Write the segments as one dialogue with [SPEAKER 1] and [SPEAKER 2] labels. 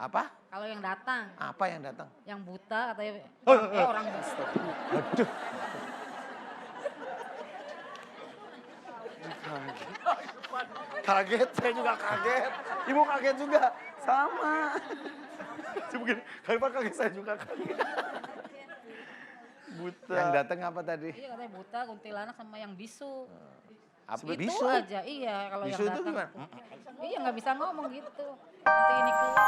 [SPEAKER 1] Apa?
[SPEAKER 2] Kalau yang datang,
[SPEAKER 1] Apa yang datang?
[SPEAKER 2] yang buta katanya orang buta.
[SPEAKER 1] Aduh.
[SPEAKER 3] Kaget, saya juga kaget. Ibu kaget juga, sama. Mungkin Pak kaget, saya juga kaget. Buta.
[SPEAKER 1] Yang datang apa tadi?
[SPEAKER 2] Iya katanya buta, kuntilanak sama yang bisu.
[SPEAKER 1] Apa
[SPEAKER 2] Itu
[SPEAKER 1] bisu?
[SPEAKER 2] aja, iya kalau
[SPEAKER 1] Bisu
[SPEAKER 2] yang
[SPEAKER 1] itu
[SPEAKER 2] datang.
[SPEAKER 1] gimana?
[SPEAKER 2] Iya nggak bisa ngomong gitu. Nanti ini keluar.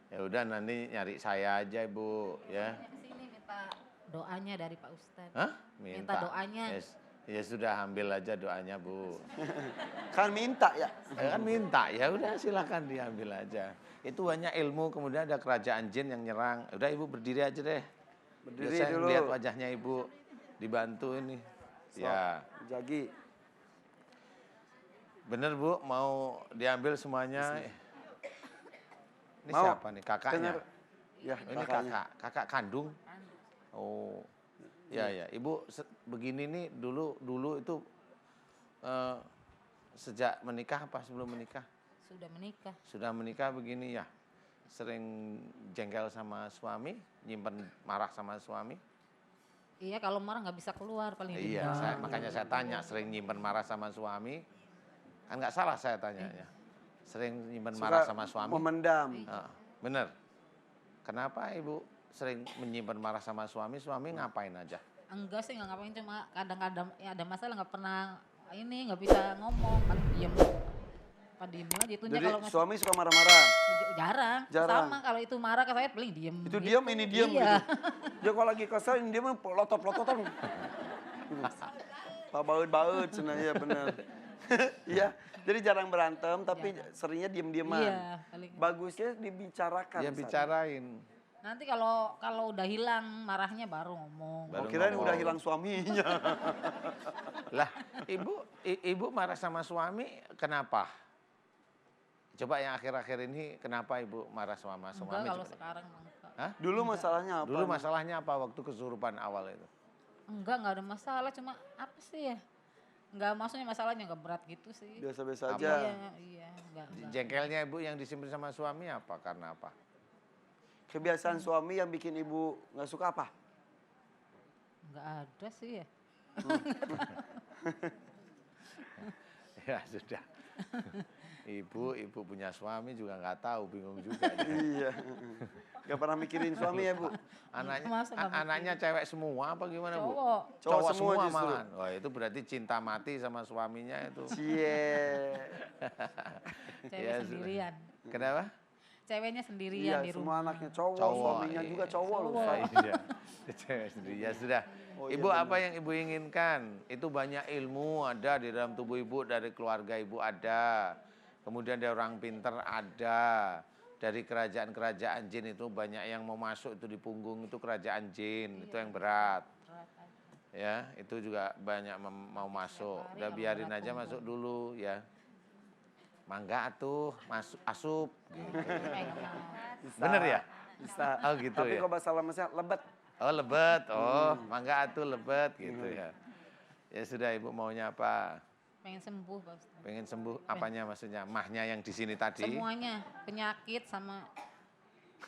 [SPEAKER 1] Ya udah nanti nyari saya aja Ibu ya.
[SPEAKER 2] Kesini minta doanya dari Pak Ustadz.
[SPEAKER 1] Hah?
[SPEAKER 2] Minta doanya.
[SPEAKER 1] Yes. Ya sudah ambil aja doanya Bu.
[SPEAKER 3] Kan minta ya.
[SPEAKER 1] Kan minta ya udah silakan diambil aja. Itu hanya ilmu kemudian ada kerajaan jin yang nyerang. Udah Ibu berdiri aja deh.
[SPEAKER 3] Berdiri
[SPEAKER 1] Biar saya
[SPEAKER 3] dulu.
[SPEAKER 1] lihat wajahnya Ibu dibantu ini. Ya.
[SPEAKER 3] Jagi.
[SPEAKER 1] Bener Bu mau diambil semuanya. Ini
[SPEAKER 3] Mau?
[SPEAKER 1] siapa nih kakaknya?
[SPEAKER 3] Dengar. Ya,
[SPEAKER 1] Ini
[SPEAKER 3] kakaknya.
[SPEAKER 1] kakak kandung. Oh. Ya ya, Ibu begini nih dulu itu sejak menikah apa sebelum menikah?
[SPEAKER 2] Sudah menikah.
[SPEAKER 1] Sudah menikah begini ya. Sering jengkel sama suami, nyimpen marah sama suami.
[SPEAKER 2] Iya kalau marah nggak bisa keluar paling
[SPEAKER 1] Iya,
[SPEAKER 2] dendam.
[SPEAKER 1] makanya saya tanya sering nyimpen marah sama suami. Kan nggak salah saya tanya ya. Sering nyimpen marah sama suami.
[SPEAKER 3] Memendam.
[SPEAKER 1] Bener. Kenapa Ibu sering menyimpan marah sama suami? Suami ngapain aja?
[SPEAKER 2] Enggak sih nggak ngapain, cuma kadang-kadang ya ada masalah nggak pernah ini nggak bisa ngomong, kan diem. Apa diem aja itunya
[SPEAKER 3] Jadi
[SPEAKER 2] kalau
[SPEAKER 3] suami suka marah-marah.
[SPEAKER 2] jarang.
[SPEAKER 3] Jarang.
[SPEAKER 2] Sama kalau itu marah ke saya paling diem.
[SPEAKER 3] Itu
[SPEAKER 2] gitu.
[SPEAKER 3] diam, ini diam
[SPEAKER 2] Iya.
[SPEAKER 3] gitu. Dia kalau lagi kesel, ini dia mah pelotot-pelototan. Pak baut-baut sebenarnya benar. Iya, jadi jarang berantem tapi seringnya diem-dieman.
[SPEAKER 2] Iya, paling.
[SPEAKER 3] Bagusnya dibicarakan.
[SPEAKER 1] Ya
[SPEAKER 3] Sat.
[SPEAKER 1] bicarain.
[SPEAKER 2] Nanti kalau udah hilang marahnya baru ngomong.
[SPEAKER 1] Baru
[SPEAKER 3] Kirain
[SPEAKER 1] ngomong.
[SPEAKER 3] udah hilang suaminya.
[SPEAKER 1] Lah, ibu marah sama suami kenapa? Coba yang akhir-akhir ini kenapa Ibu marah sama
[SPEAKER 2] Enggak
[SPEAKER 1] suami?
[SPEAKER 2] kalau
[SPEAKER 1] Coba.
[SPEAKER 2] sekarang enggak.
[SPEAKER 1] Hah?
[SPEAKER 3] Dulu masalahnya apa?
[SPEAKER 1] Dulu masalahnya apa waktu kesurupan awal itu?
[SPEAKER 2] Enggak ada masalah, cuma apa sih ya? Enggak, maksudnya masalahnya enggak berat gitu sih.
[SPEAKER 3] Biasa-biasa
[SPEAKER 1] Apa?
[SPEAKER 3] aja.
[SPEAKER 2] Iya, enggak.
[SPEAKER 1] Jengkelnya Ibu yang disimpan sama suami apa? Karena apa?
[SPEAKER 3] Kebiasaan suami yang bikin ibu nggak suka apa?
[SPEAKER 2] Enggak ada sih ya.
[SPEAKER 1] Ya sudah. Ibu punya suami juga nggak tahu, bingung juga.
[SPEAKER 3] Iya. Gak pernah mikirin suami ya, Bu?
[SPEAKER 2] Masa nggak
[SPEAKER 1] Anaknya cewek semua apa gimana Bu?
[SPEAKER 2] Cowok.
[SPEAKER 3] Cowok semua
[SPEAKER 1] semua
[SPEAKER 3] justru.
[SPEAKER 1] malahan. Wah itu berarti cinta mati sama suaminya itu.
[SPEAKER 3] Cie.
[SPEAKER 2] Cewek
[SPEAKER 1] Ya,
[SPEAKER 2] sendirian.
[SPEAKER 1] Kenapa?
[SPEAKER 2] Ceweknya sendirian
[SPEAKER 3] Iya,
[SPEAKER 2] di
[SPEAKER 3] semua
[SPEAKER 2] rumah.
[SPEAKER 3] anaknya cowok,
[SPEAKER 1] Cowok,
[SPEAKER 3] suaminya
[SPEAKER 1] iya.
[SPEAKER 3] juga cowok loh.
[SPEAKER 2] Cowok.
[SPEAKER 1] Iya. Cewek sendiri. Ya sudah.
[SPEAKER 3] Oh, iya
[SPEAKER 1] Ibu
[SPEAKER 3] benar.
[SPEAKER 1] apa yang Ibu inginkan? Itu banyak ilmu ada di dalam tubuh Ibu, dari keluarga Ibu ada. Kemudian dari orang pinter ada. Dari kerajaan-kerajaan jin itu banyak yang mau masuk itu di punggung itu kerajaan jin, itu yang berat. Ya, itu juga banyak mau masuk. Udah biarin aja masuk dulu ya. Mangga atuh, masuk asup gitu.
[SPEAKER 3] Bisa.
[SPEAKER 1] Bener ya?
[SPEAKER 3] Bisa.
[SPEAKER 1] Oh gitu
[SPEAKER 3] Tapi
[SPEAKER 1] ya.
[SPEAKER 3] kalau bahasa lemesnya lebet.
[SPEAKER 1] Oh lebet, mangga atuh lebet gitu ya. Ya sudah Ibu maunya apa?
[SPEAKER 2] Pengen sembuh, Pak Ustadz.
[SPEAKER 1] Pengen sembuh apanya maksudnya? Mahnya yang di sini tadi?
[SPEAKER 2] Semuanya, penyakit sama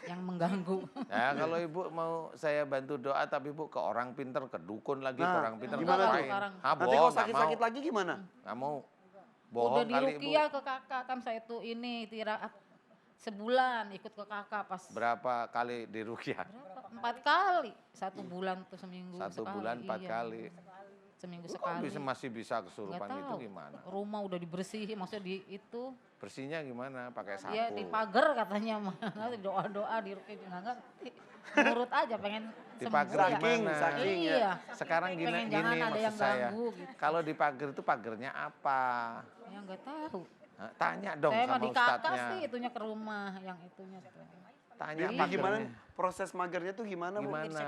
[SPEAKER 2] yang mengganggu.
[SPEAKER 1] Ya kalau Ibu mau saya bantu doa tapi Ibu ke orang pinter, ke dukun lagi, ke
[SPEAKER 3] Nah,
[SPEAKER 1] orang pinter
[SPEAKER 3] gimana tuh?
[SPEAKER 1] ngapain?
[SPEAKER 2] Sekarang?
[SPEAKER 1] Ah,
[SPEAKER 3] Nanti
[SPEAKER 1] bohong,
[SPEAKER 3] kalau
[SPEAKER 1] nggak mau.
[SPEAKER 3] sakit-sakit lagi gimana?
[SPEAKER 1] Nggak mau.
[SPEAKER 2] Udah
[SPEAKER 1] Bohong kali Ibu.
[SPEAKER 2] dirukiah ke kakak, kan saya tuh ini sebulan ikut ke kakak pas
[SPEAKER 1] Berapa kali dirukyah?
[SPEAKER 2] berapa? 4 kali. 1 bulan tuh seminggu
[SPEAKER 1] Satu
[SPEAKER 2] sekali.
[SPEAKER 1] bulan 4
[SPEAKER 2] iya.
[SPEAKER 1] kali.
[SPEAKER 2] Seminggu
[SPEAKER 1] Kok
[SPEAKER 2] sekali.
[SPEAKER 1] masih bisa
[SPEAKER 2] Nggak
[SPEAKER 1] kesurupan itu
[SPEAKER 2] tahu.
[SPEAKER 1] gimana?
[SPEAKER 2] Rumah udah dibersihin, maksudnya di itu.
[SPEAKER 1] Bersihnya gimana? Pakai sapu?
[SPEAKER 2] Ya dipagar katanya mah. Doa-doa dirukiah nggak ngerti. Nurut aja pengen
[SPEAKER 1] Dipagar
[SPEAKER 2] sembuh.
[SPEAKER 1] gimana?
[SPEAKER 3] Saking ya.
[SPEAKER 2] Iya.
[SPEAKER 1] Sekarang
[SPEAKER 2] Pengen
[SPEAKER 1] gini
[SPEAKER 2] jangan ada
[SPEAKER 1] maksud
[SPEAKER 2] yang
[SPEAKER 1] saya.
[SPEAKER 2] ganggu gitu.
[SPEAKER 1] Kalau dipagar itu pagernya apa?
[SPEAKER 2] Ya nggak tahu.
[SPEAKER 1] Hah, tanya dong
[SPEAKER 2] Saya mah
[SPEAKER 1] sama
[SPEAKER 2] di kakak
[SPEAKER 1] ustadznya.
[SPEAKER 2] sih itunya ke rumah yang itunya tuh.
[SPEAKER 1] Tanya
[SPEAKER 3] Jadi
[SPEAKER 1] pagernya.
[SPEAKER 3] gimana proses magernya tuh gimana, Bu?
[SPEAKER 1] Gimana?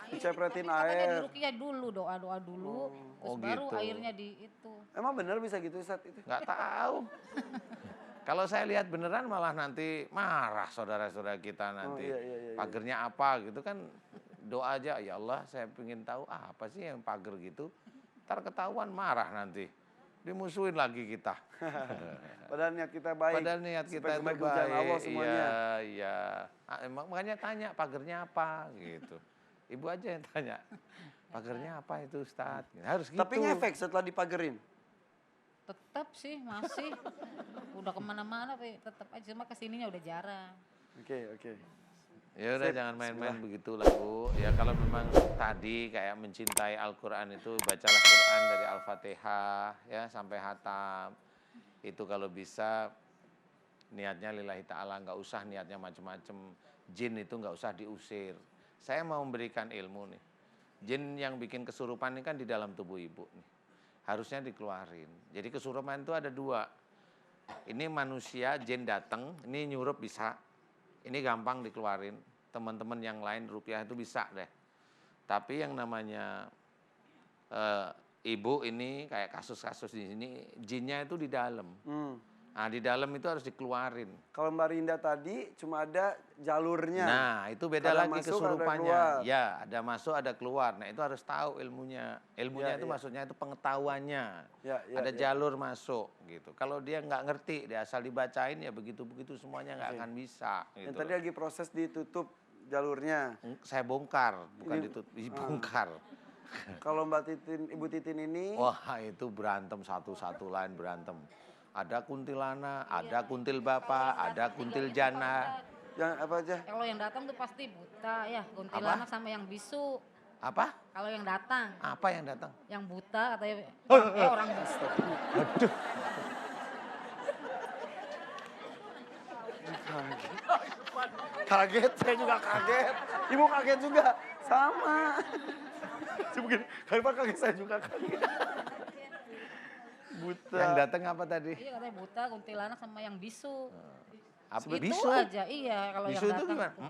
[SPEAKER 3] Dicepretin
[SPEAKER 2] Katanya
[SPEAKER 3] air.
[SPEAKER 2] dirukiah dulu, doa-doa dulu, terus
[SPEAKER 1] Oh,
[SPEAKER 2] baru
[SPEAKER 1] gitu.
[SPEAKER 2] airnya di itu.
[SPEAKER 3] Emang bener bisa gitu Ustaz itu?
[SPEAKER 1] Nggak tahu. Kalau saya lihat beneran malah nanti marah saudara-saudara kita nanti.
[SPEAKER 3] Iya.
[SPEAKER 1] Pagernya apa gitu kan. Doa aja, ya Allah saya ingin tahu apa sih yang pager gitu. Ntar ketahuan marah nanti. dimusuhin lagi kita.
[SPEAKER 3] Padahal niat kita baik.
[SPEAKER 1] Padahal niat kita
[SPEAKER 3] supaya
[SPEAKER 1] itu
[SPEAKER 3] kembali ke jalan
[SPEAKER 1] baik.
[SPEAKER 3] Allah semuanya.
[SPEAKER 1] Iya. Makanya tanya pagernya apa gitu. Ibu aja yang tanya. Pagernya apa itu Ustadz? Harus gitu.
[SPEAKER 3] Tapi ngefek setelah dipagerin.
[SPEAKER 2] Tetap sih masih. Udah kemana-mana tapi tetap aja, cuma kesininya udah jarang.
[SPEAKER 3] Oke.
[SPEAKER 1] Ya udah
[SPEAKER 3] Sip,
[SPEAKER 1] jangan main-main
[SPEAKER 3] bismillah.
[SPEAKER 1] begitulah Bu. Ya kalau memang tadi kayak mencintai Al-Qur'an itu bacalah Quran dari Al-Fatihah ya sampai hatam. Itu kalau bisa niatnya lillahi ta'ala, nggak usah niatnya macam-macam. Jin itu nggak usah diusir. Saya mau memberikan ilmu nih. Jin yang bikin kesurupan ini kan di dalam tubuh ibu nih. Harusnya dikeluarin. Jadi kesurupan itu ada dua. Ini manusia, jin datang, ini nyurup bisa. Ini gampang dikeluarin. Teman-teman yang lain rupiah itu bisa deh. Tapi yang namanya ibu ini kayak kasus-kasus di sini, jinnya itu di dalam. Nah di dalam itu harus dikeluarin.
[SPEAKER 3] Kalau Mbak Rinda tadi cuma ada jalurnya.
[SPEAKER 1] Nah itu beda
[SPEAKER 3] Ada
[SPEAKER 1] lagi
[SPEAKER 3] masuk, ada
[SPEAKER 1] kesurupannya.
[SPEAKER 3] keluar.
[SPEAKER 1] Ya ada masuk ada keluar. Nah itu harus tahu ilmunya. Ilmunya
[SPEAKER 3] Ya,
[SPEAKER 1] itu
[SPEAKER 3] ya.
[SPEAKER 1] maksudnya itu pengetahuannya.
[SPEAKER 3] Ya,
[SPEAKER 1] Ada
[SPEAKER 3] ya.
[SPEAKER 1] jalur masuk gitu. Kalau dia nggak ngerti, dia asal dibacain ya begitu-begitu semuanya nggak
[SPEAKER 3] Oke.
[SPEAKER 1] akan bisa.
[SPEAKER 3] Yang
[SPEAKER 1] Gitu.
[SPEAKER 3] tadi lagi proses ditutup jalurnya.
[SPEAKER 1] Saya bongkar, bukan
[SPEAKER 3] Ini-
[SPEAKER 1] ditutup, dibongkar.
[SPEAKER 3] Kalau Mbak Titin, Ibu Titin ini,
[SPEAKER 1] Wah itu berantem satu-satu lain berantem. Ada kuntilana, ada kuntil bapak, ada kuntil jana.
[SPEAKER 3] yang apa aja?
[SPEAKER 2] Kalau yang datang tuh pasti buta ya, kuntilanak sama yang bisu.
[SPEAKER 1] Apa?
[SPEAKER 2] Kalau yang datang,
[SPEAKER 1] Apa yang datang?
[SPEAKER 2] yang buta katanya orang bisu.
[SPEAKER 3] Kaget, saya juga kaget. Ibu kaget juga, sama. Mungkin kenapa kaget, saya juga kaget. Buta.
[SPEAKER 1] Yang datang apa tadi?
[SPEAKER 2] Iya katanya buta, kuntilanak sama yang bisu.
[SPEAKER 1] Apa
[SPEAKER 2] Itu
[SPEAKER 1] bisu?
[SPEAKER 2] aja, iya kalau
[SPEAKER 1] Bisu
[SPEAKER 2] yang
[SPEAKER 1] itu
[SPEAKER 2] datang.
[SPEAKER 1] gimana?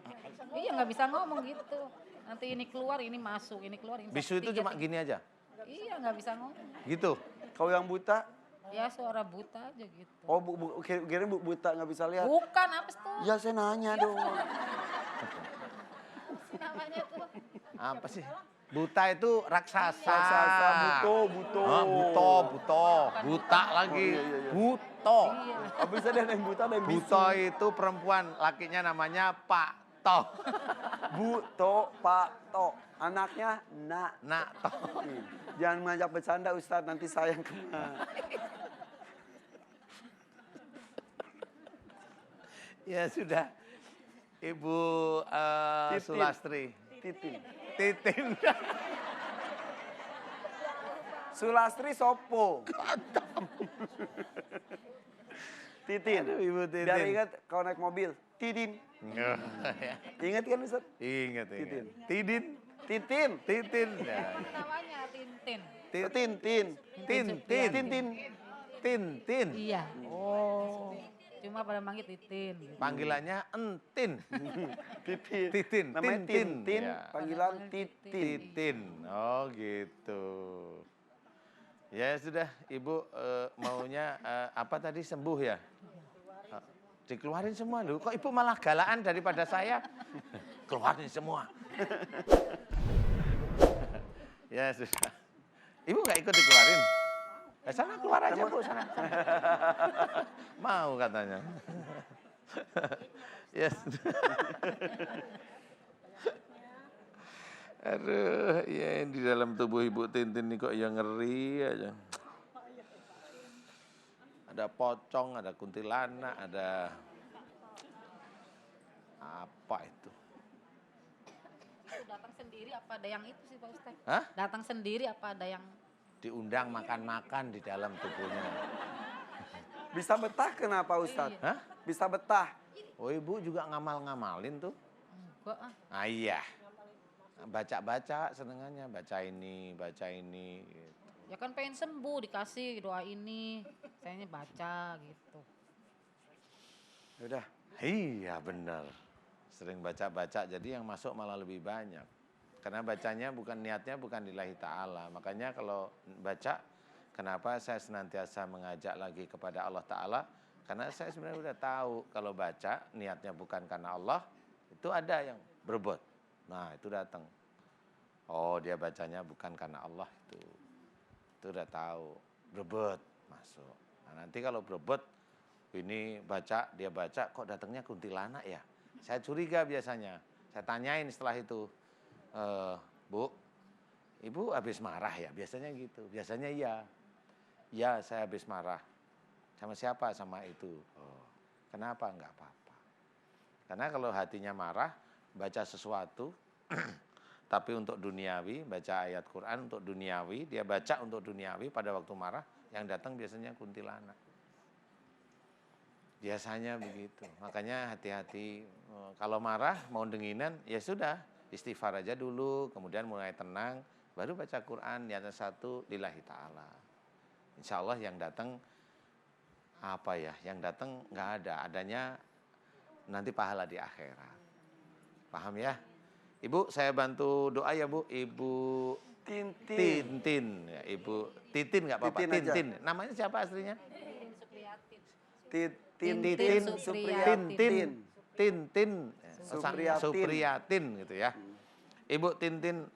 [SPEAKER 2] Iya nggak bisa ngomong gitu. Nanti ini keluar, ini masuk, ini keluar. Ini
[SPEAKER 1] Bisu itu cuma gini aja,
[SPEAKER 2] Iya nggak bisa ngomong.
[SPEAKER 1] gitu.
[SPEAKER 3] Kalau yang buta,
[SPEAKER 2] Ya suara buta aja gitu.
[SPEAKER 3] oh kira buta nggak bisa lihat.
[SPEAKER 2] Bukan apa tuh
[SPEAKER 3] Ya saya nanya dong.
[SPEAKER 2] namanya tuh.
[SPEAKER 1] Apa sih? Buta itu raksasa.
[SPEAKER 3] Raksasa, buto.
[SPEAKER 1] Hah, buto. Buta lagi.
[SPEAKER 3] Oh, iya.
[SPEAKER 1] Buto.
[SPEAKER 2] Iya.
[SPEAKER 3] Habis ada yang buta, ada yang bisu.
[SPEAKER 1] Buto itu perempuan, lakinya namanya Pak To.
[SPEAKER 3] Buto, Pak To. Anaknya Nak.
[SPEAKER 1] Nak To.
[SPEAKER 3] Jangan mengajak bercanda Ustadz, nanti saya yang kena.
[SPEAKER 1] Ya sudah. Ibu
[SPEAKER 3] Titin.
[SPEAKER 1] Sulastri.
[SPEAKER 3] Titin.
[SPEAKER 1] Titin.
[SPEAKER 3] Sulastri Sopo. Titin.
[SPEAKER 1] Aduh, Ibu Titin.
[SPEAKER 3] Biar ingat kalau naik mobil. Titin. Ingat kan Ustadz?
[SPEAKER 1] Ingat.
[SPEAKER 3] Titin.
[SPEAKER 1] Tidin.
[SPEAKER 3] Titin.
[SPEAKER 1] Titin. Ya.
[SPEAKER 2] Namanya Tintin.
[SPEAKER 3] Tintin.
[SPEAKER 1] Tintin. Tintin.
[SPEAKER 2] Iya.
[SPEAKER 1] Oh.
[SPEAKER 2] Cuma pada manggil Titin. Gitu.
[SPEAKER 1] Panggilannya Entin.
[SPEAKER 3] Titin.
[SPEAKER 1] Titin.
[SPEAKER 3] Namanya
[SPEAKER 1] Tintin.
[SPEAKER 3] Tintin.
[SPEAKER 1] Ya.
[SPEAKER 3] Panggilan
[SPEAKER 2] Panggil
[SPEAKER 3] Titin.
[SPEAKER 1] Titin. Oh gitu. Ya sudah, Ibu maunya apa tadi sembuh ya? Dikeluarin semua loh. Kok Ibu malah galaan daripada saya? Keluarin semua. Ya sudah. Ibu nggak ikut dikeluarin? Sana keluar aja Bu, sana. Mau katanya. Ya sudah. Aduh, ya di dalam tubuh Ibu Tintin ini kok yang ngeri aja. Ada pocong, ada kuntilanak, ada apa itu?
[SPEAKER 2] Datang sendiri apa ada yang itu sih Pak Ustaz?
[SPEAKER 1] Hah?
[SPEAKER 2] Datang sendiri apa ada yang
[SPEAKER 1] Diundang makan-makan di dalam tubuhnya.
[SPEAKER 3] Bisa betah kenapa Ustadz?
[SPEAKER 1] Hah?
[SPEAKER 3] Bisa betah.
[SPEAKER 1] Oh Ibu juga ngamal-ngamalin tuh?
[SPEAKER 2] enggak ah.
[SPEAKER 1] Ah iya. Baca-baca senengannya, baca ini gitu.
[SPEAKER 2] Ya kan pengen sembuh dikasih doa ini. Sayangnya baca gitu.
[SPEAKER 3] Udah.
[SPEAKER 1] Iya benar. Sering baca-baca jadi yang masuk malah lebih banyak. Karena bacanya bukan niatnya bukan lillahi ta'ala. Makanya kalau baca, kenapa saya senantiasa mengajak lagi kepada Allah Ta'ala? Karena saya sebenarnya udah tahu kalau baca niatnya bukan karena Allah, itu ada yang berebut. Nah itu datang. Oh dia bacanya bukan karena Allah itu. Itu udah tahu. Berebut. masuk. Nah, nanti kalau berebut, ini baca, dia baca, kok datangnya kuntilanak ya? Saya curiga biasanya. Saya tanyain setelah itu, Bu, Ibu habis marah ya? Biasanya gitu. Biasanya iya. Ya, saya habis marah. Sama siapa? Sama itu. Oh, kenapa? Enggak apa-apa. Karena kalau hatinya marah, baca sesuatu, tapi untuk duniawi, baca ayat Quran untuk duniawi, dia baca untuk duniawi pada waktu marah, yang datang biasanya kuntilanak. Biasanya begitu. Makanya hati-hati. Kalau marah, mau denginan, ya sudah. Istighfar aja dulu, kemudian mulai tenang, baru baca Quran, niatnya satu, lillahi ta'ala. Insya Allah yang datang, apa ya, yang datang nggak ada. Adanya nanti pahala di akhirat. Paham ya? Ibu, saya bantu doa ya Bu. Ibu Tintin. Ya, Ibu Titin nggak apa-apa.
[SPEAKER 3] Titin aja.
[SPEAKER 1] Tintin. Namanya siapa aslinya?
[SPEAKER 3] Tintin Supriyatin.
[SPEAKER 1] Tintin.
[SPEAKER 3] Supriyatin.
[SPEAKER 1] Supriyatin gitu ya. Ibu Tintin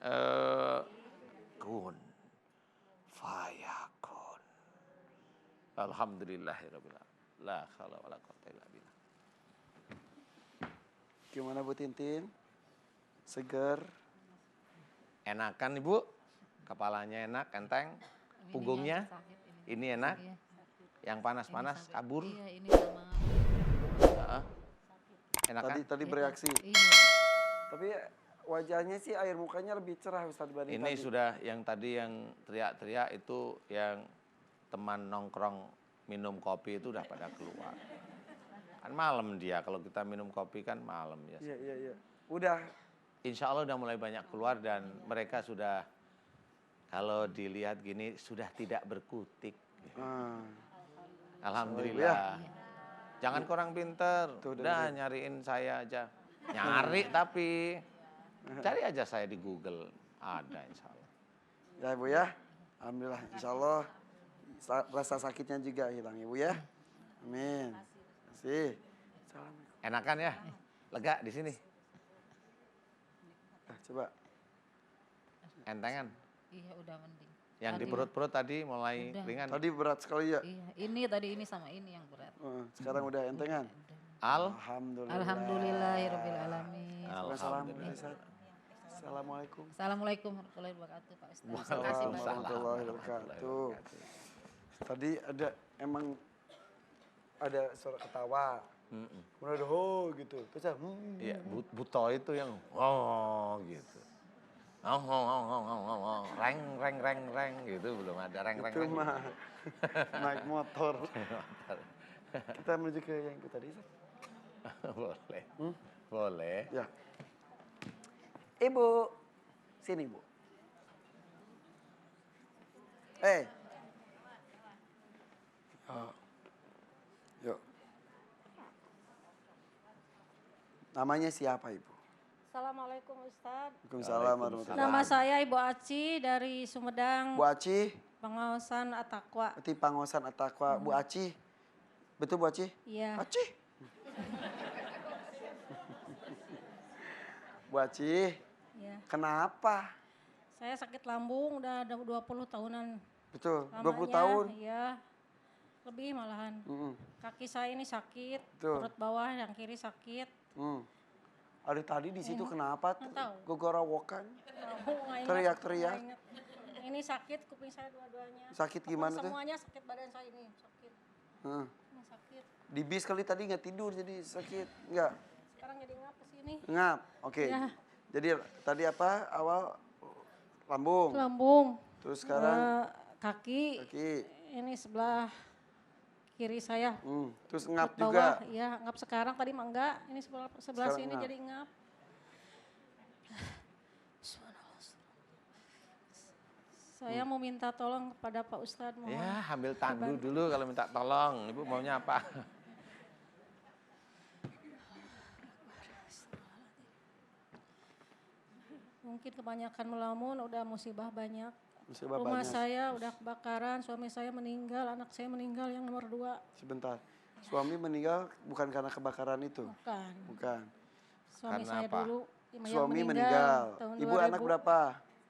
[SPEAKER 1] kun fayakun. Alhamdulillahirabbil alamin. La haula wala quwwata illa billah.
[SPEAKER 3] Gimana Bu Tintin? Seger?
[SPEAKER 1] Enakan Ibu? Kepalanya enak, enteng? Punggungnya? Ini enak?
[SPEAKER 2] Iya.
[SPEAKER 1] Yang panas-panas kabur?
[SPEAKER 2] Iya, ini sama.
[SPEAKER 1] Heeh. Enakan?
[SPEAKER 3] Tadi bereaksi.
[SPEAKER 2] Iya.
[SPEAKER 3] Tapi wajahnya sih air mukanya lebih cerah Ustaz dibanding
[SPEAKER 1] Ini
[SPEAKER 3] tadi.
[SPEAKER 1] sudah yang tadi yang teriak-teriak itu yang teman nongkrong minum kopi itu udah pada keluar. Kan malam dia, kalau kita minum kopi kan malam ya.
[SPEAKER 3] Iya. Udah.
[SPEAKER 1] Insya Allah udah mulai banyak keluar dan mereka sudah, kalau dilihat gini, sudah tidak berkutik.
[SPEAKER 3] Ah.
[SPEAKER 1] Alhamdulillah. Jangan kurang pinter,
[SPEAKER 3] Tuh,
[SPEAKER 1] udah nyariin saya aja. Nyari tapi, cari aja saya di Google, ada insya Allah.
[SPEAKER 3] Ya Ibu ya. Alhamdulillah. Insya Allah rasa sakitnya juga hilang Ibu ya. Amin. Terima kasih. Assalamualaikum.
[SPEAKER 1] Enakan ya? Lega di sini?
[SPEAKER 3] Coba.
[SPEAKER 1] Entengan?
[SPEAKER 2] Iya, udah mending.
[SPEAKER 1] Yang di
[SPEAKER 2] Tadi-
[SPEAKER 1] perut-perut tadi mulai
[SPEAKER 2] Udah.
[SPEAKER 1] ringan?
[SPEAKER 3] Tadi berat sekali ya.
[SPEAKER 2] Iya, ini tadi ini sama ini yang berat.
[SPEAKER 3] Sekarang udah entengan.
[SPEAKER 1] Al?
[SPEAKER 3] Alhamdulillah.
[SPEAKER 2] Alhamdulillahirabbil alamin.
[SPEAKER 1] Alhamdulillah.
[SPEAKER 3] Assalamualaikum.
[SPEAKER 2] Assalamualaikum warahmatullahi wabarakatuh Pak Ustaz. Terima kasih
[SPEAKER 3] Waalaikumsalam
[SPEAKER 2] Pak.
[SPEAKER 3] warahmatullahi wabarakatuh. Tadi ada suara ketawa. Kemudian ada ho gitu. Terus
[SPEAKER 1] Iya, buto itu yang oh gitu. Reng gitu, belum ada reng.
[SPEAKER 3] itu mah naik motor. Kita menuju ke yang itu tadi. Ustaz.
[SPEAKER 1] Boleh. Boleh.
[SPEAKER 3] Ya. Ibu, sini Bu. Oh. Yuk. Namanya siapa Ibu?
[SPEAKER 4] Assalamualaikum Ustadz.
[SPEAKER 3] Waalaikumsalam warahmatullahi
[SPEAKER 4] Nama saya Ibu Aci dari Sumedang,
[SPEAKER 3] Bu Aci,
[SPEAKER 4] Pengawasan Atakwa.
[SPEAKER 3] berarti Pangosan Atakwa. Bu Aci, betul Bu Aci?
[SPEAKER 4] Iya.
[SPEAKER 3] Aci. Bu Aci,
[SPEAKER 4] Iya.
[SPEAKER 3] kenapa?
[SPEAKER 4] Saya sakit lambung udah ada 20 tahunan.
[SPEAKER 3] Betul, 20
[SPEAKER 4] Lamanya,
[SPEAKER 3] tahun.
[SPEAKER 4] Iya. Lebih malahan.
[SPEAKER 3] Mm-mm.
[SPEAKER 4] Kaki saya ini sakit,
[SPEAKER 3] Betul.
[SPEAKER 4] perut bawah yang kiri sakit.
[SPEAKER 3] Hmm. Ada tadi di situ kenapa?
[SPEAKER 4] Nggak tahu.
[SPEAKER 3] Gogorowokan.
[SPEAKER 4] Nggak ingat,
[SPEAKER 3] Teriak-teriak.
[SPEAKER 4] nggak ingat. Ini sakit kuping saya dua-duanya.
[SPEAKER 3] Sakit gimana tuh?
[SPEAKER 4] Semuanya sakit badan saya ini sakit.
[SPEAKER 3] Hmm.
[SPEAKER 4] Ini sakit.
[SPEAKER 3] Di bis kali tadi nggak tidur jadi sakit. Enggak.
[SPEAKER 4] Sekarang jadi ngap ke sini.
[SPEAKER 3] Ngap. Oke.
[SPEAKER 4] Ya.
[SPEAKER 3] Jadi tadi apa? Awal lambung.
[SPEAKER 4] Lambung.
[SPEAKER 3] Terus sekarang
[SPEAKER 4] Kaki.
[SPEAKER 3] kaki.
[SPEAKER 4] Ini sebelah kiri saya.
[SPEAKER 3] Terus ngap
[SPEAKER 4] Bawah,
[SPEAKER 3] juga.
[SPEAKER 4] iya ngap sekarang tadi mah enggak. Ini sebelah
[SPEAKER 3] Sekarang
[SPEAKER 4] sini
[SPEAKER 3] ngap.
[SPEAKER 4] jadi ngap. Saya mau minta tolong kepada Pak Ustadz. Mohon.
[SPEAKER 1] Ya, ambil tandu dulu kalau minta tolong. Ibu maunya apa?
[SPEAKER 4] Mungkin kebanyakan melamun, udah musibah banyak.
[SPEAKER 3] Musibah
[SPEAKER 4] Rumah
[SPEAKER 3] banyak.
[SPEAKER 4] saya udah kebakaran, suami saya meninggal, anak saya meninggal yang nomor 2.
[SPEAKER 3] Sebentar. Suami meninggal bukan karena kebakaran itu.
[SPEAKER 4] Bukan.
[SPEAKER 3] Bukan.
[SPEAKER 4] Suami
[SPEAKER 1] Karena
[SPEAKER 4] saya
[SPEAKER 1] apa?
[SPEAKER 4] dulu yang
[SPEAKER 3] Suami meninggal.
[SPEAKER 4] tahun
[SPEAKER 3] Ibu anak berapa?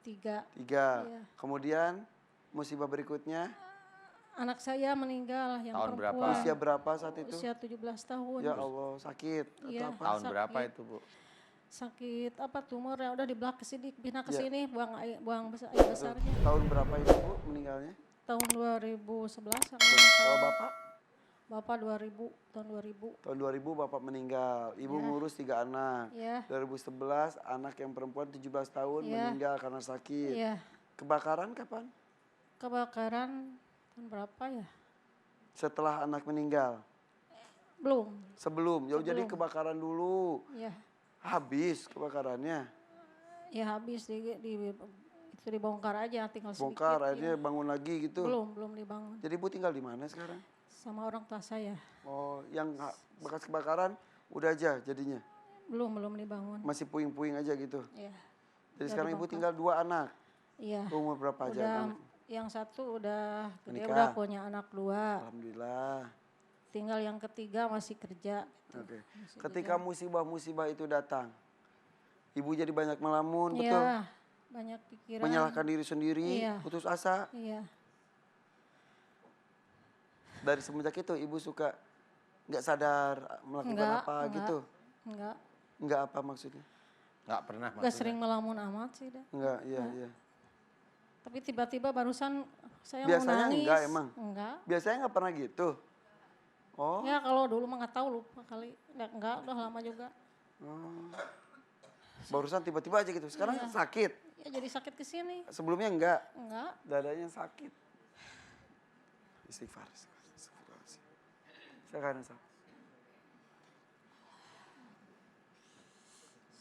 [SPEAKER 4] 3.
[SPEAKER 3] 3.
[SPEAKER 4] Iya.
[SPEAKER 3] Kemudian musibah berikutnya
[SPEAKER 4] Anak saya meninggal yang
[SPEAKER 1] Tahun berapa?
[SPEAKER 4] perempuan.
[SPEAKER 3] Usia berapa saat itu?
[SPEAKER 4] Usia 17 tahun.
[SPEAKER 3] Ya Allah, sakit
[SPEAKER 4] Iya.
[SPEAKER 3] atau apa?
[SPEAKER 1] Tahun
[SPEAKER 4] sakit.
[SPEAKER 1] berapa itu, Bu?
[SPEAKER 4] Sakit apa tumor ya udah dibelah ke sini, pindah ke
[SPEAKER 3] Ya.
[SPEAKER 4] sini, buang air besarnya.
[SPEAKER 3] Tahun berapa itu Bu meninggalnya?
[SPEAKER 4] Tahun 2011
[SPEAKER 3] Kalau Bapak?
[SPEAKER 4] Bapak 2000, tahun 2000.
[SPEAKER 3] Tahun 2000 Bapak meninggal. Ibu
[SPEAKER 4] Ya.
[SPEAKER 3] ngurus 3 anak.
[SPEAKER 4] Ya.
[SPEAKER 3] 2011 anak yang perempuan 17 tahun
[SPEAKER 4] Ya.
[SPEAKER 3] meninggal karena sakit.
[SPEAKER 4] Iya.
[SPEAKER 3] Kebakaran kapan?
[SPEAKER 4] Kebakaran tahun berapa ya?
[SPEAKER 3] Setelah anak meninggal.
[SPEAKER 4] Belum.
[SPEAKER 3] Sebelum. Ya jadi
[SPEAKER 4] Sebelum.
[SPEAKER 3] kebakaran dulu.
[SPEAKER 4] Ya.
[SPEAKER 3] Habis kebakarannya.
[SPEAKER 4] Ya habis itu dibongkar aja tinggal sedikit.
[SPEAKER 3] Bongkar,
[SPEAKER 4] ya.
[SPEAKER 3] akhirnya bangun lagi gitu.
[SPEAKER 4] Belum dibangun.
[SPEAKER 3] Jadi Ibu tinggal di mana sekarang?
[SPEAKER 4] Sama orang tua saya.
[SPEAKER 3] Oh, yang bekas kebakaran udah aja jadinya.
[SPEAKER 4] Belum dibangun.
[SPEAKER 3] Masih puing-puing aja gitu.
[SPEAKER 4] Iya.
[SPEAKER 3] Jadi
[SPEAKER 4] Udah
[SPEAKER 3] sekarang Ibu
[SPEAKER 4] dibongkar.
[SPEAKER 3] tinggal 2 anak.
[SPEAKER 4] Iya.
[SPEAKER 3] Umur berapa aja
[SPEAKER 4] Udah
[SPEAKER 3] anak?
[SPEAKER 4] yang satu udah gede,
[SPEAKER 3] Menikah.
[SPEAKER 4] udah punya anak 2.
[SPEAKER 3] Alhamdulillah.
[SPEAKER 4] Tinggal yang ketiga masih kerja.
[SPEAKER 3] Oke.
[SPEAKER 4] Masih
[SPEAKER 3] Ketika musibah-musibah itu datang, Ibu jadi banyak melamun,
[SPEAKER 4] kerja.
[SPEAKER 3] betul?
[SPEAKER 4] Iya, banyak pikiran.
[SPEAKER 3] Menyalahkan diri sendiri,
[SPEAKER 4] Iya.
[SPEAKER 3] putus asa.
[SPEAKER 4] Iya.
[SPEAKER 3] Dari semenjak itu Ibu suka nggak sadar melakukan
[SPEAKER 4] Enggak,
[SPEAKER 3] apa gitu?
[SPEAKER 4] Enggak.
[SPEAKER 3] Nggak apa maksudnya?
[SPEAKER 1] Nggak pernah
[SPEAKER 4] Enggak
[SPEAKER 1] maksudnya.
[SPEAKER 4] sering melamun amat sih dah.
[SPEAKER 3] Nggak, iya, iya.
[SPEAKER 4] Tapi tiba-tiba barusan saya mau
[SPEAKER 3] Biasanya
[SPEAKER 4] nangis.
[SPEAKER 3] enggak emang?
[SPEAKER 4] Enggak.
[SPEAKER 3] Biasanya nggak pernah gitu? Oh,
[SPEAKER 4] Ya kalau dulu mah nggak tahu lupa kali. Enggak, udah lama juga.
[SPEAKER 3] oh. Barusan tiba-tiba aja gitu. Sekarang
[SPEAKER 4] Iya.
[SPEAKER 3] sakit.
[SPEAKER 4] Ya jadi sakit ke sini.
[SPEAKER 3] Sebelumnya enggak.
[SPEAKER 4] Enggak.
[SPEAKER 3] Dadanya sakit. Istighfar. Silakan Ustaz.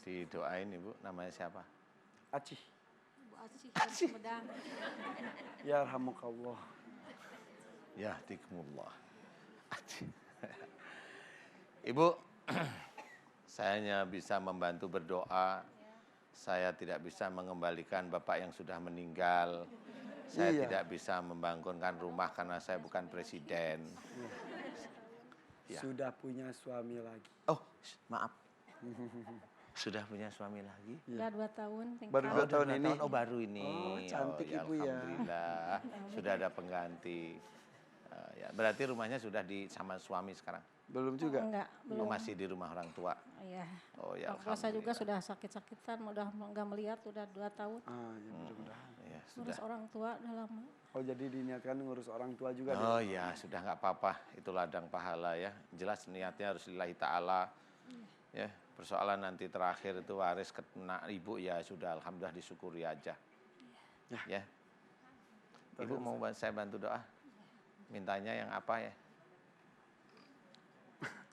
[SPEAKER 1] Didoain Ibu, namanya siapa?
[SPEAKER 3] Acih.
[SPEAKER 4] Bu Aci, Sumedang.
[SPEAKER 3] Ya rahmukallah.
[SPEAKER 1] Yahdikumullah. Ibu, saya hanya bisa membantu berdoa. Saya tidak bisa mengembalikan Bapak yang sudah meninggal. Saya
[SPEAKER 3] Iya.
[SPEAKER 1] tidak bisa membangunkan rumah karena saya bukan presiden. Ya.
[SPEAKER 3] Sudah punya suami lagi.
[SPEAKER 1] Oh, maaf. Sudah punya suami lagi?
[SPEAKER 4] Udah 2 tahun.
[SPEAKER 3] Baru
[SPEAKER 1] Oh,
[SPEAKER 3] 2
[SPEAKER 1] udah
[SPEAKER 3] tahun
[SPEAKER 1] 2
[SPEAKER 3] ini.
[SPEAKER 1] Oh, baru ini.
[SPEAKER 3] Oh, cantik Ibu ya.
[SPEAKER 1] Alhamdulillah. Sudah ada pengganti. Ya, berarti rumahnya sudah sama suami sekarang?
[SPEAKER 3] Belum juga.
[SPEAKER 4] Enggak,
[SPEAKER 1] Oh,
[SPEAKER 4] belum.
[SPEAKER 1] masih di rumah orang tua?
[SPEAKER 4] Iya.
[SPEAKER 1] Oh ya,
[SPEAKER 4] Orang tua saya juga
[SPEAKER 1] alhamdulillah.
[SPEAKER 4] sudah sakit-sakitan, udah nggak melihat, udah 2 tahun.
[SPEAKER 3] Ah, ya mudah-mudahan.
[SPEAKER 1] Ya, sudah.
[SPEAKER 4] Ngurus orang tua udah lama.
[SPEAKER 3] Oh, jadi diniatkan ngurus orang tua juga.
[SPEAKER 1] Oh ya, sudah nggak apa-apa. Itu ladang pahala ya. Jelas niatnya harus lillahi ta'ala. Ya, persoalan nanti terakhir itu waris kena ibu ya sudah, alhamdulillah disyukuri aja. Ya. Ibu mau saya bantu doa? Mintanya yang apa ya?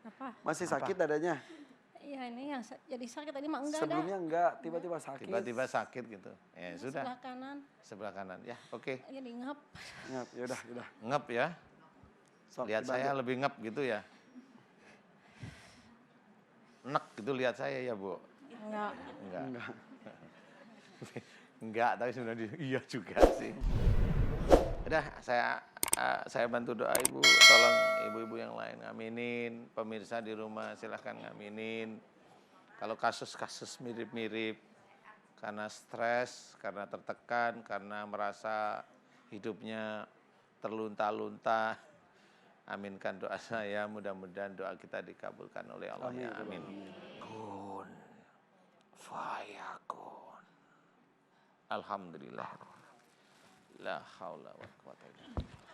[SPEAKER 4] Apa?
[SPEAKER 3] Masih sakit dadanya?
[SPEAKER 4] Iya ini yang jadi sakit tadi mah enggak ada.
[SPEAKER 3] Sebelumnya enggak, tiba-tiba sakit.
[SPEAKER 1] Tiba-tiba sakit gitu. Ya sudah,
[SPEAKER 4] Sebelah kanan.
[SPEAKER 1] sebelah kanan. Ya, oke.
[SPEAKER 4] Jadi ngap.
[SPEAKER 3] Ingat, yaudah, yaudah.
[SPEAKER 1] Ngep ya.
[SPEAKER 3] Sok,
[SPEAKER 1] Lihat
[SPEAKER 3] dibantu.
[SPEAKER 1] saya lebih ngep gitu ya. Nek gitu lihat saya ya, Bu.
[SPEAKER 4] Enggak.
[SPEAKER 1] Enggak.
[SPEAKER 3] Enggak.
[SPEAKER 1] Enggak, tapi sebenarnya iya juga sih. Udah, saya bantu doa Ibu, tolong ibu-ibu yang lain ngaminin, pemirsa di rumah silahkan ngaminin. Kalau kasus-kasus mirip-mirip, karena stres, karena tertekan, karena merasa hidupnya terlunta-lunta, aminkan doa saya, mudah-mudahan doa kita dikabulkan oleh Allah ya, amin. Kun, fayakun. Alhamdulillah. La haula wa quwata illa billah.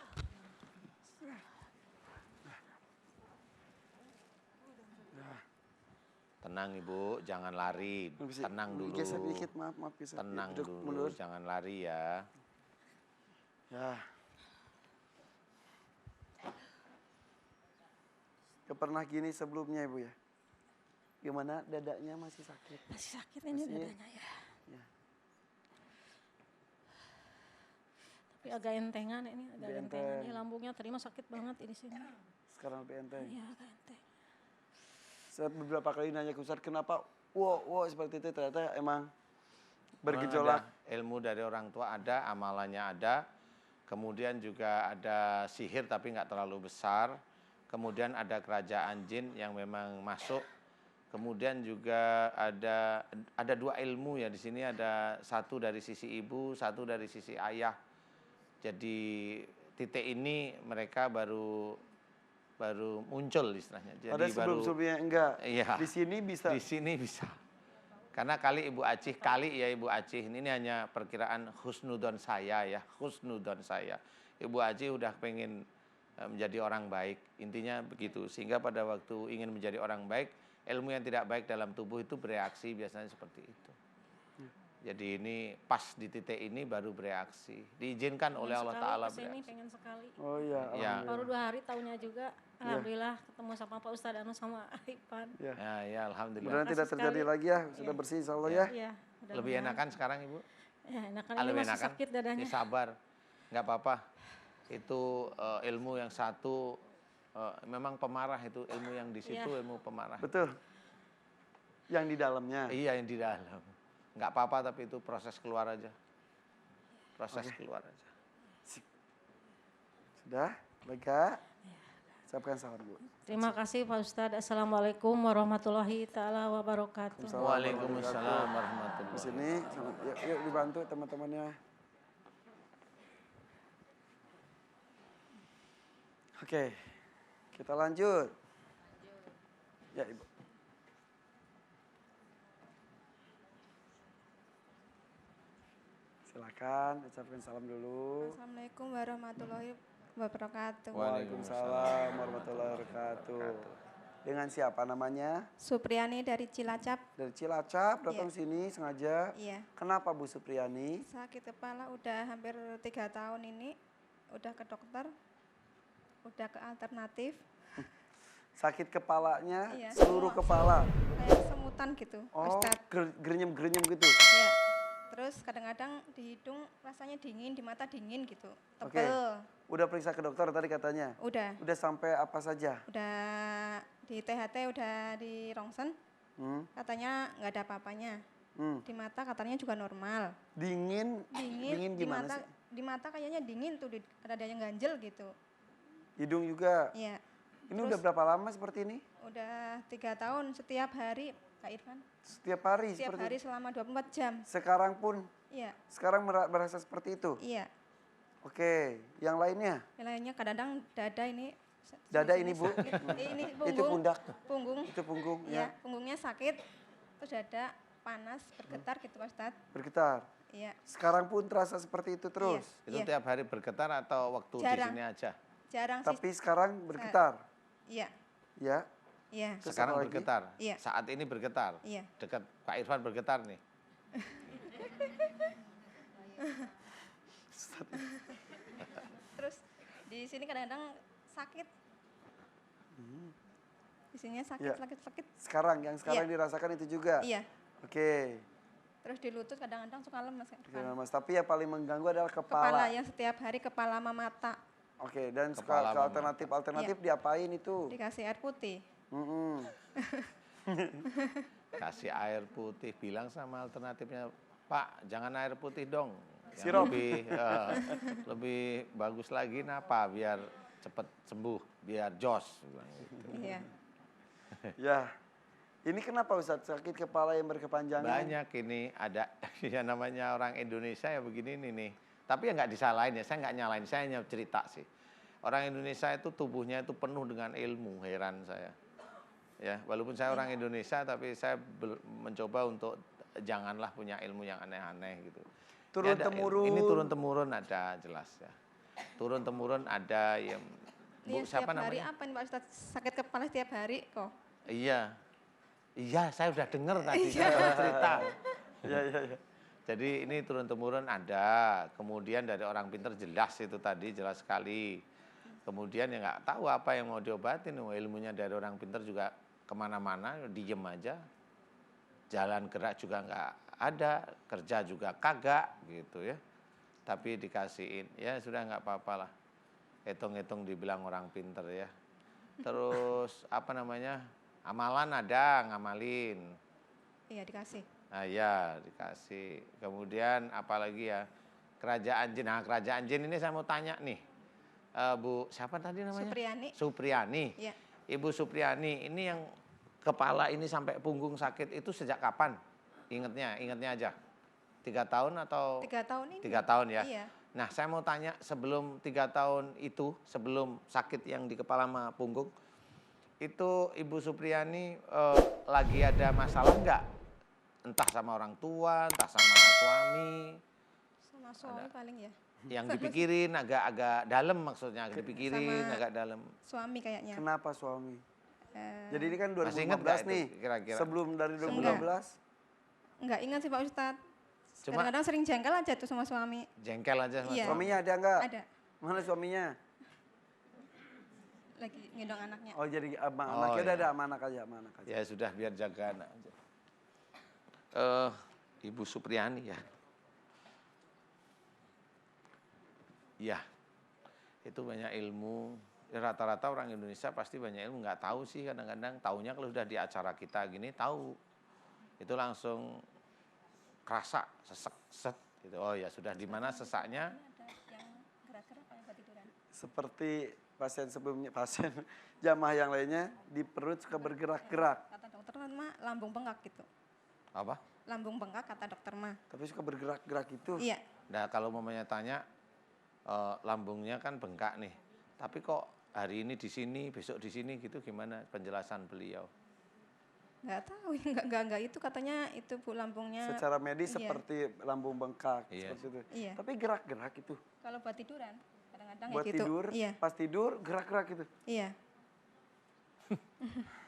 [SPEAKER 1] Tenang Ibu, jangan lari.
[SPEAKER 3] Bisa
[SPEAKER 1] Tenang dulu.
[SPEAKER 3] geser dikit, maaf, maaf. Geser.
[SPEAKER 1] Tenang
[SPEAKER 3] Duduk
[SPEAKER 1] dulu,
[SPEAKER 3] mundur.
[SPEAKER 1] jangan lari ya.
[SPEAKER 3] Ya. Gak pernah gini sebelumnya Ibu ya? Gimana dadanya masih sakit?
[SPEAKER 4] Masih sakit ini
[SPEAKER 3] Masih.
[SPEAKER 4] dadanya ya.
[SPEAKER 3] Ya.
[SPEAKER 4] Tapi agak entengan ini, agak
[SPEAKER 3] Agak
[SPEAKER 4] entengan.
[SPEAKER 3] enteng.
[SPEAKER 4] Ini lambungnya terima sakit banget ini sini.
[SPEAKER 3] Sekarang lebih enteng.
[SPEAKER 4] Iya agak enteng.
[SPEAKER 3] Saya beberapa kali nanya ke Ustadz, kenapa wow seperti itu, ternyata emang
[SPEAKER 1] Memang
[SPEAKER 3] bergejolak.
[SPEAKER 1] ada ilmu dari orang tua ada, amalannya ada. Kemudian juga ada sihir tapi nggak terlalu besar. Kemudian ada kerajaan jin yang memang masuk. Kemudian juga ada 2 ilmu ya di sini, ada satu dari sisi ibu, satu dari sisi ayah. Jadi titik ini mereka baru muncul istilahnya. Jadi
[SPEAKER 3] Padahal sebelum-sebelumnya enggak.
[SPEAKER 1] Iya.
[SPEAKER 3] Di sini bisa.
[SPEAKER 1] Di sini bisa. Karena kali Ibu Acih, Ibu Acih ini hanya perkiraan husnudon saya ya, husnudon saya. Ibu Acih udah pengen menjadi orang baik, intinya begitu. Sehingga pada waktu ingin menjadi orang baik, ilmu yang tidak baik dalam tubuh itu bereaksi biasanya seperti itu. Jadi ini pas di titik ini baru bereaksi. Diizinkan oleh Allah Ta'ala
[SPEAKER 4] Kesini
[SPEAKER 1] bereaksi.
[SPEAKER 4] pengen sekali.
[SPEAKER 3] Oh iya,
[SPEAKER 1] Ya.
[SPEAKER 4] Baru 2 hari tahunya juga. Alhamdulillah ketemu sama Pak Ustadz Anu sama Ipan.
[SPEAKER 3] Ya.
[SPEAKER 1] Ya, alhamdulillah.
[SPEAKER 3] Mudah-mudahan tidak
[SPEAKER 4] Makasih
[SPEAKER 3] terjadi
[SPEAKER 4] sekali.
[SPEAKER 3] lagi ya, sudah bersih insya Allah ya.
[SPEAKER 4] Iya.
[SPEAKER 1] Lebih enakan sekarang Ibu?
[SPEAKER 4] Ya, enakan
[SPEAKER 1] Ah,
[SPEAKER 4] ini
[SPEAKER 1] lebih
[SPEAKER 4] masih
[SPEAKER 1] enakan?
[SPEAKER 4] sakit dadanya.
[SPEAKER 1] Ya, sabar, nggak apa-apa. Itu ilmu yang satu, memang pemarah itu, ilmu yang di situ ilmu pemarah.
[SPEAKER 3] Betul. Yang di dalamnya.
[SPEAKER 1] Iya yang di dalam. Nggak apa-apa tapi itu proses keluar aja. Proses keluar aja.
[SPEAKER 3] Sudah, lega. Ucapkan salam Bu.
[SPEAKER 4] Terima kasih Pak Ustadz. Assalamualaikum warahmatullahi taala wabarakatuh.
[SPEAKER 1] Waalaikumsalam
[SPEAKER 3] Di
[SPEAKER 1] warahmatullahi
[SPEAKER 3] sini, yuk dibantu teman-temannya. Oke, kita lanjut. Ya Ibu. Silakan, ucapkan salam dulu.
[SPEAKER 5] Assalamualaikum warahmatullahi wabarakatuh.
[SPEAKER 3] Waalaikumsalam warahmatullahi wabarakatuh. Dengan siapa namanya?
[SPEAKER 5] Supriyani dari Cilacap.
[SPEAKER 3] Dari Cilacap datang sini sengaja.
[SPEAKER 5] Iya.
[SPEAKER 3] Kenapa Bu Supriyani?
[SPEAKER 5] Sakit kepala udah hampir 3 tahun ini. Udah ke dokter. Udah ke alternatif.
[SPEAKER 3] Sakit kepalanya
[SPEAKER 5] Iya,
[SPEAKER 3] seluruh kepala.
[SPEAKER 5] Kayak semutan gitu,
[SPEAKER 3] Oh,
[SPEAKER 5] Ustadz.
[SPEAKER 3] gerenyem-gerenyem gitu.
[SPEAKER 5] Iya. Terus kadang-kadang di hidung rasanya dingin, di mata dingin gitu.
[SPEAKER 3] Oke.
[SPEAKER 5] Tebel.
[SPEAKER 3] Udah periksa ke dokter tadi katanya.
[SPEAKER 5] Udah.
[SPEAKER 3] Udah sampai apa saja?
[SPEAKER 5] Udah di THT, udah di rongsen.
[SPEAKER 3] Hmm.
[SPEAKER 5] Katanya nggak ada apa-apanya.
[SPEAKER 3] Hmm.
[SPEAKER 5] Di mata katanya juga normal.
[SPEAKER 3] Dingin
[SPEAKER 5] Dingin di
[SPEAKER 3] gimana
[SPEAKER 5] mata,
[SPEAKER 3] sih?
[SPEAKER 5] di mata kayaknya dingin tuh, ada yang ganjel gitu.
[SPEAKER 3] Hidung juga.
[SPEAKER 5] Iya.
[SPEAKER 3] Ini udah berapa lama seperti ini?
[SPEAKER 5] Udah 3 tahun setiap hari, Kak Irfan.
[SPEAKER 3] Setiap hari
[SPEAKER 5] Setiap
[SPEAKER 3] seperti
[SPEAKER 5] hari
[SPEAKER 3] ini?
[SPEAKER 5] selama 24 jam.
[SPEAKER 3] Sekarang pun?
[SPEAKER 5] Iya,
[SPEAKER 3] Sekarang merasa seperti itu?
[SPEAKER 5] iya.
[SPEAKER 3] Oke, yang lainnya?
[SPEAKER 5] Yang lainnya kadang-kadang dada ini.
[SPEAKER 3] Dada
[SPEAKER 5] sini
[SPEAKER 3] ini, Bu?
[SPEAKER 5] sakit. Ini punggung.
[SPEAKER 3] Itu pundak?
[SPEAKER 5] Punggung.
[SPEAKER 3] Itu punggung
[SPEAKER 5] Iya,
[SPEAKER 3] ya?
[SPEAKER 5] punggungnya sakit. Terus dada panas, bergetar gitu Pak Ustadz.
[SPEAKER 3] Bergetar?
[SPEAKER 5] Iya.
[SPEAKER 3] Sekarang pun terasa seperti itu terus?
[SPEAKER 1] Itu
[SPEAKER 5] Iya.
[SPEAKER 1] tiap hari bergetar atau waktu
[SPEAKER 5] Jarang.
[SPEAKER 1] di sini aja?
[SPEAKER 5] Jarang sih.
[SPEAKER 3] Tapi sekarang bergetar?
[SPEAKER 5] Iya,
[SPEAKER 3] Ya?
[SPEAKER 5] iya,
[SPEAKER 3] Terus
[SPEAKER 1] Sekarang
[SPEAKER 3] apa lagi?
[SPEAKER 1] bergetar?
[SPEAKER 5] Iya.
[SPEAKER 1] Saat ini bergetar?
[SPEAKER 5] iya.
[SPEAKER 1] Dekat Pak Irfan bergetar nih?
[SPEAKER 5] Terus di sini kadang-kadang sakit. Di sininya sakit,
[SPEAKER 3] Iya.
[SPEAKER 5] sakit.
[SPEAKER 3] Sekarang, yang sekarang
[SPEAKER 5] Iya.
[SPEAKER 3] dirasakan itu juga?
[SPEAKER 5] Iya.
[SPEAKER 3] Oke.
[SPEAKER 5] Terus di lutut kadang-kadang suka lemes. Kak
[SPEAKER 3] Oke,
[SPEAKER 5] Irfan.
[SPEAKER 3] Mas. Tapi yang paling mengganggu adalah
[SPEAKER 5] Kepala
[SPEAKER 3] kepala.
[SPEAKER 5] yang setiap hari kepala sama mata
[SPEAKER 3] Oke, dan
[SPEAKER 1] Kepala
[SPEAKER 3] ke
[SPEAKER 1] mama.
[SPEAKER 3] alternatif diapain itu?
[SPEAKER 5] dikasih air putih.
[SPEAKER 3] Mm-mm.
[SPEAKER 1] Kasih air putih, bilang sama alternatifnya, Pak jangan air putih dong. Yang
[SPEAKER 3] Sirup.
[SPEAKER 1] lebih bagus lagi napa biar cepet sembuh, biar jos. Bilang gitu.
[SPEAKER 5] Iya.
[SPEAKER 3] Ya. Ini kenapa Ustadz sakit kepala yang berkepanjangan?
[SPEAKER 1] Banyak ini ada ya namanya orang Indonesia ya begini nih. Tapi ya nggak disalahin ya, saya nggak nyalain, saya hanya cerita sih. Orang Indonesia itu tubuhnya itu penuh dengan ilmu, heran saya. Ya, walaupun saya orang Indonesia tapi saya mencoba untuk janganlah punya ilmu yang aneh-aneh gitu.
[SPEAKER 3] Turun
[SPEAKER 1] Ini ada
[SPEAKER 3] temurun.
[SPEAKER 1] Ini turun temurun ada jelas ya. Turun temurun ada yang Bu
[SPEAKER 5] Ini
[SPEAKER 1] siapa
[SPEAKER 5] setiap hari
[SPEAKER 1] namanya?
[SPEAKER 5] apa nih Pak Ustadz? Sakit kepala setiap hari kok.
[SPEAKER 1] Iya. Iya, saya udah dengar tadi saya udah cerita.
[SPEAKER 3] Iya, iya, iya.
[SPEAKER 1] Jadi ini turun-temurun ada, kemudian dari orang pintar jelas itu tadi, jelas sekali. Kemudian ya nggak tahu apa yang mau diobatin, ilmunya dari orang pintar juga kemana-mana, diem aja. Jalan gerak juga nggak ada, kerja juga kagak gitu ya. Tapi dikasihin, ya sudah nggak apa-apa lah. Hitung-hitung dibilang orang pintar ya. Terus apa namanya, amalan ada, ngamalin.
[SPEAKER 5] Iya dikasih.
[SPEAKER 1] Nah ya dikasih. Kemudian apalagi ya kerajaan jin. Nah kerajaan jin ini saya mau tanya nih, Bu siapa tadi namanya?
[SPEAKER 5] Supriyani.
[SPEAKER 1] Supriyani.
[SPEAKER 5] Iya.
[SPEAKER 1] Ibu Supriyani ini yang kepala ini sampai punggung sakit itu sejak kapan? Ingatnya aja. 3 tahun atau?
[SPEAKER 5] 3 tahun ini.
[SPEAKER 1] 3 tahun ya.
[SPEAKER 5] Iya.
[SPEAKER 1] Nah, saya mau tanya sebelum 3 tahun itu, sebelum sakit yang di kepala sama punggung, itu Ibu Supriyani lagi ada masalah nggak? Entah sama orang tua, entah sama suami,
[SPEAKER 5] Sama suami paling ya.
[SPEAKER 1] yang dipikirin agak-agak dalam maksudnya, dipikirin
[SPEAKER 5] Sama-
[SPEAKER 1] agak dalam.
[SPEAKER 5] Suami kayaknya.
[SPEAKER 3] Kenapa suami?
[SPEAKER 5] Eh,
[SPEAKER 3] Jadi ini kan
[SPEAKER 1] Masih ingat nggak
[SPEAKER 3] 2015
[SPEAKER 1] itu
[SPEAKER 3] nih.
[SPEAKER 1] kira-kira?
[SPEAKER 3] Sebelum dari
[SPEAKER 5] Enggak.
[SPEAKER 3] 2015.
[SPEAKER 5] nggak ingat sih Pak Ustadz.
[SPEAKER 1] Cuma-
[SPEAKER 5] Kadang-kadang sering jengkel aja tuh sama suami.
[SPEAKER 1] Jengkel aja sama
[SPEAKER 5] Iya.
[SPEAKER 1] suami.
[SPEAKER 3] Suaminya ada nggak?
[SPEAKER 5] Ada.
[SPEAKER 3] Mana suaminya?
[SPEAKER 5] Lagi gendong anaknya.
[SPEAKER 3] Oh jadi sama
[SPEAKER 1] Oh,
[SPEAKER 3] anaknya udah
[SPEAKER 1] iya.
[SPEAKER 3] ada sama anak aja, sama anak aja.
[SPEAKER 1] Ya sudah, biar jaga anak aja. Ibu Supriyani ya. Ya, itu banyak ilmu. Ya, rata-rata orang Indonesia pasti banyak ilmu. Nggak tahu sih kadang-kadang. Taunya kalau sudah di acara kita gini, tahu. Itu langsung kerasa, sesek, set. Gitu. Oh ya sudah, di mana sesaknya?
[SPEAKER 5] Ada yang gerak-gerak kayak ketiduran.
[SPEAKER 3] Seperti pasien sebelumnya, pasien jamaah yang lainnya di perut suka bergerak-gerak.
[SPEAKER 5] Kata dokter kan mah lambung bengkak gitu.
[SPEAKER 1] Apa?
[SPEAKER 5] Lambung bengkak kata dokter mah.
[SPEAKER 3] Tapi suka bergerak-gerak itu.
[SPEAKER 5] Iya.
[SPEAKER 1] Nah kalau mamanya tanya, lambungnya kan bengkak nih. Tapi kok hari ini di sini, besok di sini gitu, gimana penjelasan beliau?
[SPEAKER 5] Nggak tahu, nggak itu katanya itu Bu lambungnya.
[SPEAKER 3] Secara medis
[SPEAKER 5] Iya.
[SPEAKER 3] seperti lambung bengkak,
[SPEAKER 1] Iya.
[SPEAKER 3] seperti itu.
[SPEAKER 5] Iya.
[SPEAKER 3] Tapi gerak-gerak itu.
[SPEAKER 5] Kalau buat tiduran kadang-kadang
[SPEAKER 3] Buat
[SPEAKER 5] ya gitu.
[SPEAKER 3] tidur,
[SPEAKER 5] Iya.
[SPEAKER 3] pas tidur gerak-gerak itu.
[SPEAKER 5] Iya.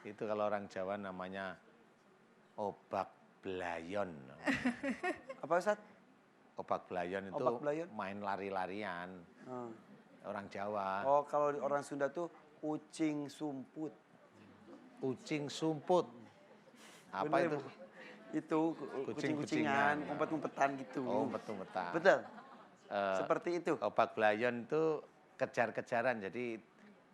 [SPEAKER 1] Itu kalau orang Jawa namanya obak blayon.
[SPEAKER 3] Apa Ustaz?
[SPEAKER 1] Obak blayon itu
[SPEAKER 3] Obak blayon?
[SPEAKER 1] main lari-larian.
[SPEAKER 3] Hmm.
[SPEAKER 1] Orang Jawa.
[SPEAKER 3] Oh kalau orang Sunda tuh ucing sumput.
[SPEAKER 1] Kucing sumput. Apa
[SPEAKER 3] Bener,
[SPEAKER 1] itu?
[SPEAKER 3] Bu? Itu kucing-kucingan, umpet-umpetan gitu.
[SPEAKER 1] Oh, betul-betul.
[SPEAKER 3] Betul.
[SPEAKER 1] Eh,
[SPEAKER 3] Seperti itu.
[SPEAKER 1] Obak blayon itu kejar-kejaran, jadi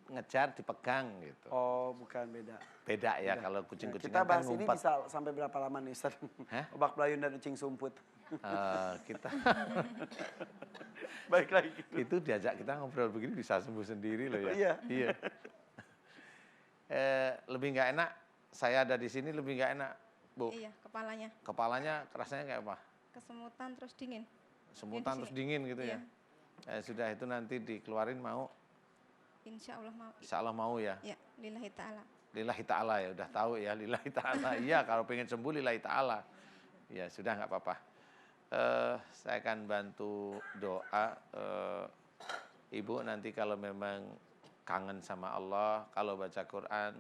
[SPEAKER 1] ngejar dipegang gitu.
[SPEAKER 3] Oh, bukan beda.
[SPEAKER 1] Beda ya
[SPEAKER 3] Beda.
[SPEAKER 1] kalau
[SPEAKER 3] Nah,
[SPEAKER 1] kucing-kucingan
[SPEAKER 3] kita
[SPEAKER 1] kan
[SPEAKER 3] bahas ini
[SPEAKER 1] ngumpet.
[SPEAKER 3] bisa sampai berapa lama nih Ustaz?
[SPEAKER 1] Hah?
[SPEAKER 3] Obak Belayun dan ucing sumput.
[SPEAKER 1] Kita
[SPEAKER 3] Baik lagi gitu.
[SPEAKER 1] itu diajak kita ngobrol begini bisa sembuh sendiri loh ya.
[SPEAKER 3] Iya.
[SPEAKER 1] Iya. Lebih nggak enak, saya ada di sini lebih nggak enak, Bu.
[SPEAKER 5] Iya, kepalanya
[SPEAKER 1] Kepalanya rasanya kayak apa?
[SPEAKER 5] kesemutan terus dingin.
[SPEAKER 1] Semutan
[SPEAKER 5] Di
[SPEAKER 1] terus
[SPEAKER 5] sini.
[SPEAKER 1] dingin gitu
[SPEAKER 5] Iya.
[SPEAKER 1] ya. Sudah itu nanti dikeluarin mau,
[SPEAKER 5] Insya Allah mau.
[SPEAKER 1] insya Allah mau ya.
[SPEAKER 5] Ya, lillahi ta'ala.
[SPEAKER 1] Lillahi ta'ala ya, udah tahu ya lillahi ta'ala. Iya, kalau pengen sembuh lillahi ta'ala. Ya sudah nggak apa-apa. Saya akan bantu doa. Ibu nanti kalau memang kangen sama Allah, kalau baca Quran,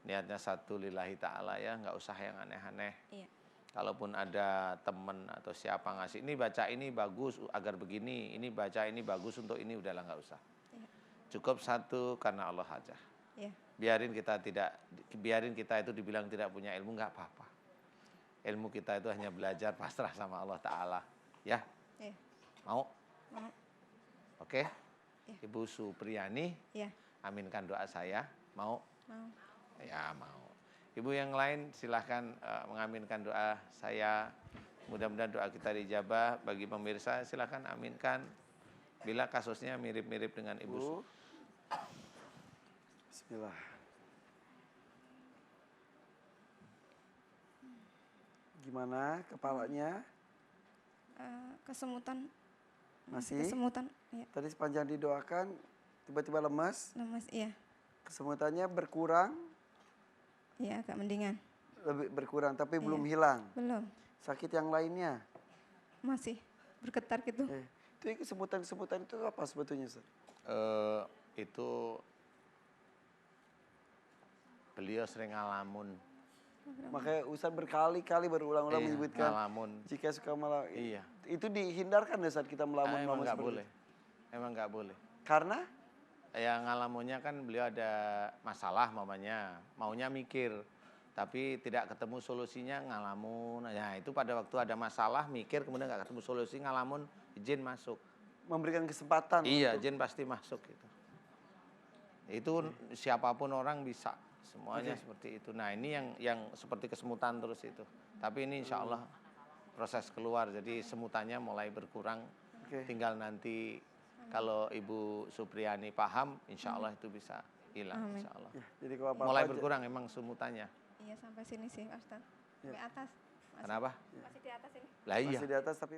[SPEAKER 1] niatnya satu lillahi ta'ala ya, nggak usah yang aneh-aneh.
[SPEAKER 5] Iya.
[SPEAKER 1] Kalaupun ada teman atau siapa ngasih, ini baca ini bagus agar begini, ini baca ini bagus untuk ini, udahlah nggak usah.
[SPEAKER 5] Iya.
[SPEAKER 1] Cukup satu karena Allah aja.
[SPEAKER 5] Iya.
[SPEAKER 1] Biarin kita itu dibilang tidak punya ilmu, nggak apa-apa. Ilmu kita itu hanya belajar pasrah sama Allah Ta'ala. Ya,
[SPEAKER 5] Iya.
[SPEAKER 1] mau?
[SPEAKER 5] Mau.
[SPEAKER 1] Oke?
[SPEAKER 5] Iya.
[SPEAKER 1] Ibu Supriyani,
[SPEAKER 5] Iya.
[SPEAKER 1] aminkan doa saya. Mau?
[SPEAKER 5] Mau.
[SPEAKER 1] Ya, mau. Ibu yang lain silahkan mengaminkan doa saya. Mudah-mudahan doa kita dijabah. Bagi pemirsa silahkan aminkan. Bila kasusnya mirip-mirip dengan Ibu
[SPEAKER 3] Bu. Bismillah. Gimana kepalanya?
[SPEAKER 5] Kesemutan.
[SPEAKER 3] Masih?
[SPEAKER 5] Kesemutan. Iya.
[SPEAKER 3] Tadi sepanjang didoakan tiba-tiba lemas,
[SPEAKER 5] Lemas. Iya.
[SPEAKER 3] kesemutannya berkurang,
[SPEAKER 5] Iya, agak mendingan.
[SPEAKER 3] lebih berkurang tapi belum
[SPEAKER 5] Iya.
[SPEAKER 3] hilang.
[SPEAKER 5] Belum.
[SPEAKER 3] Sakit yang lainnya.
[SPEAKER 5] Masih bergetar gitu.
[SPEAKER 3] Itu kesemutan-kesemutan itu apa sebetulnya, Ustaz?
[SPEAKER 1] Itu beliau sering ngalamun.
[SPEAKER 3] Makanya Ustaz berkali-kali berulang-ulang
[SPEAKER 1] Iya,
[SPEAKER 3] menyebutkan
[SPEAKER 1] ngalamun.
[SPEAKER 3] jika suka malah
[SPEAKER 1] Iya.
[SPEAKER 3] itu dihindarkan ya saat kita
[SPEAKER 1] Emang
[SPEAKER 3] melamun-melamun
[SPEAKER 1] nggak
[SPEAKER 3] seperti
[SPEAKER 1] boleh. Emang nggak boleh.
[SPEAKER 3] itu. Karena
[SPEAKER 1] Ya ngalamunnya kan beliau ada masalah mamanya, maunya mikir, tapi tidak ketemu solusinya ngalamun. Ya itu pada waktu ada masalah mikir kemudian nggak ketemu solusi ngalamun, jin masuk.
[SPEAKER 3] memberikan kesempatan.
[SPEAKER 1] Iya,
[SPEAKER 3] untuk-
[SPEAKER 1] jin pasti masuk gitu. Itu siapapun orang bisa, semuanya seperti itu. Nah ini yang seperti kesemutan terus itu. Tapi ini insya Allah proses keluar, jadi semutannya mulai berkurang.
[SPEAKER 3] Oke.
[SPEAKER 1] Tinggal nanti kalau Ibu Supriyani paham, insya Allah itu bisa hilang,
[SPEAKER 5] Amin.
[SPEAKER 1] insya Allah.
[SPEAKER 3] Ya, jadi kalau apa-apa
[SPEAKER 1] Mulai
[SPEAKER 3] aja-
[SPEAKER 1] berkurang emang semutannya.
[SPEAKER 5] Iya, sampai sini sih, Pak Ustaz.
[SPEAKER 3] Iya.
[SPEAKER 5] Sampai atas.
[SPEAKER 1] Kenapa?
[SPEAKER 5] Masih di atas ini.
[SPEAKER 1] Lah iya.
[SPEAKER 3] masih di atas tapi